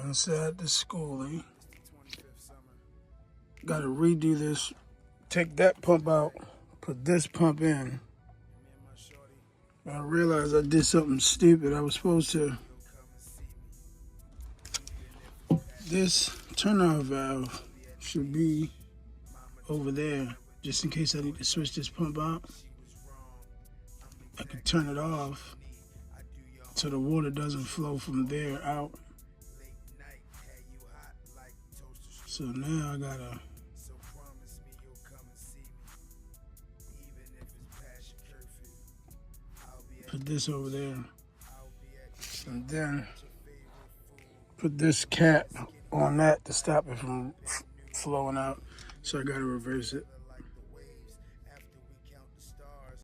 inside the Skoolie. Gotta redo this. Take that pump out, put this pump in. I realized I did something stupid. I was supposed to. This turnoff valve should be over there, just in case I need to switch this pump out. I can turn it off so the water doesn't flow from there out. So now I gotta put this over there, and then put this cap on that to stop it from flowing out. So I gotta reverse it.